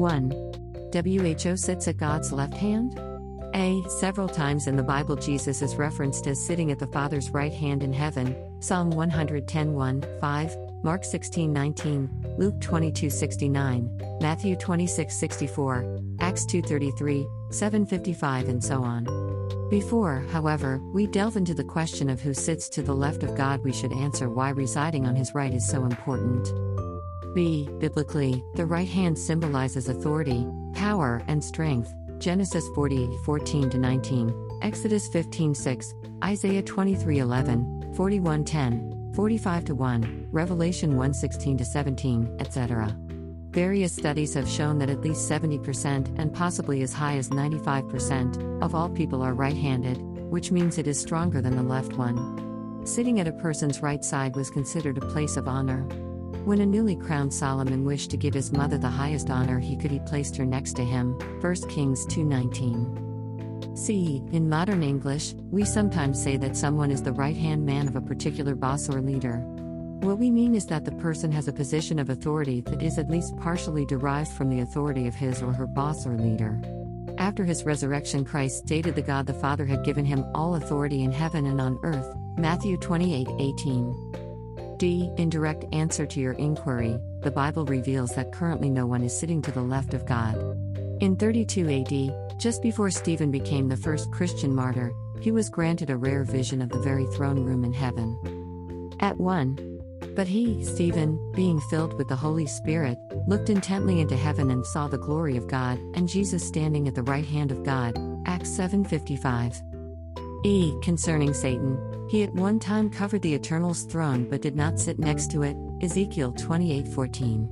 1. WHO sits at God's left hand? A. Several times in the Bible Jesus is referenced as sitting at the Father's right hand in heaven, Psalm 110:1, 5, Mark 16:19, Luke 22:69, Matthew 26:64, Acts 2:33, 7:55 and so on. Before, however, we delve into the question of who sits to the left of God, we should answer why residing on his right is so important. B. Biblically, the right hand symbolizes authority, power, and strength. Genesis 40:14-19, Exodus 15:6, Isaiah 23:11, 41:10, 45:1, Revelation 1:16-17, etc. Various studies have shown that at least 70% and possibly as high as 95% of all people are right-handed, which means it is stronger than the left one. Sitting at a person's right side was considered a place of honor. When a newly crowned Solomon wished to give his mother the highest honor he placed her next to him, 1 Kings 2:19. C. In modern English, we sometimes say that someone is the right-hand man of a particular boss or leader. What we mean is that the person has a position of authority that is at least partially derived from the authority of his or her boss or leader. After his resurrection, Christ stated that God the Father had given him all authority in heaven and on earth, Matthew 28:18. D. In direct answer to your inquiry, the Bible reveals that currently no one is sitting to the left of God. In 32 AD, just before Stephen became the first Christian martyr, he was granted a rare vision of the very throne room in heaven. At 1. But he, Stephen, being filled with the Holy Spirit, looked intently into heaven and saw the glory of God, and Jesus standing at the right hand of God, Acts 7:55. E. Concerning Satan, he at one time covered the Eternal's throne but did not sit next to it, Ezekiel 28:14.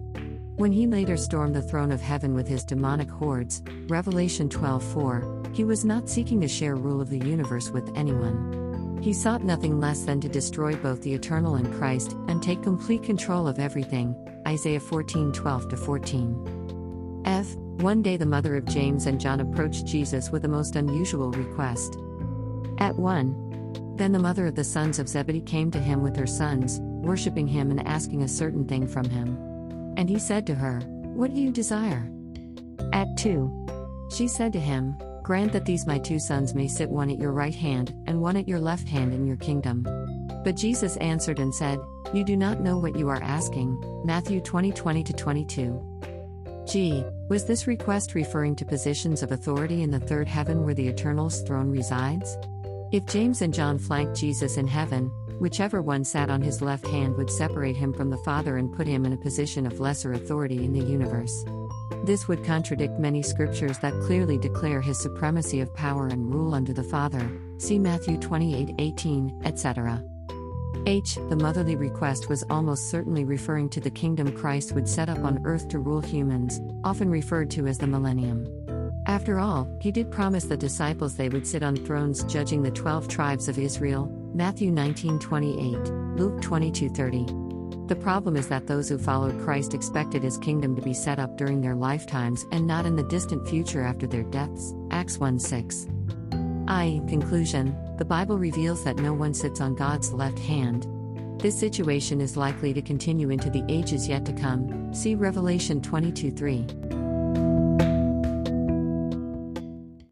When he later stormed the throne of heaven with his demonic hordes, Revelation 12:4, he was not seeking to share rule of the universe with anyone. He sought nothing less than to destroy both the Eternal and Christ, and take complete control of everything, Isaiah 14:12-14. F. One day the mother of James and John approached Jesus with a most unusual request. At 1. Then the mother of the sons of Zebedee came to him with her sons, worshipping him and asking a certain thing from him. And he said to her, "What do you desire?" At 2. She said to him, "Grant that these my two sons may sit one at your right hand, and one at your left hand in your kingdom." But Jesus answered and said, "You do not know what you are asking." Matthew 20:20-22. G. Was this request referring to positions of authority in the third heaven where the Eternal's throne resides? If James and John flanked Jesus in heaven, whichever one sat on his left hand would separate him from the Father and put him in a position of lesser authority in the universe. This would contradict many scriptures that clearly declare his supremacy of power and rule under the Father, see Matthew 28:18, etc. H. The motherly request was almost certainly referring to the kingdom Christ would set up on earth to rule humans, often referred to as the millennium. After all, he did promise the disciples they would sit on thrones judging the 12 tribes of Israel, Matthew 19:28, Luke 22:30. The problem is that those who followed Christ expected his kingdom to be set up during their lifetimes and not in the distant future after their deaths, Acts 1:6. Conclusion, the Bible reveals that no one sits on God's left hand. This situation is likely to continue into the ages yet to come, see Revelation 22:3.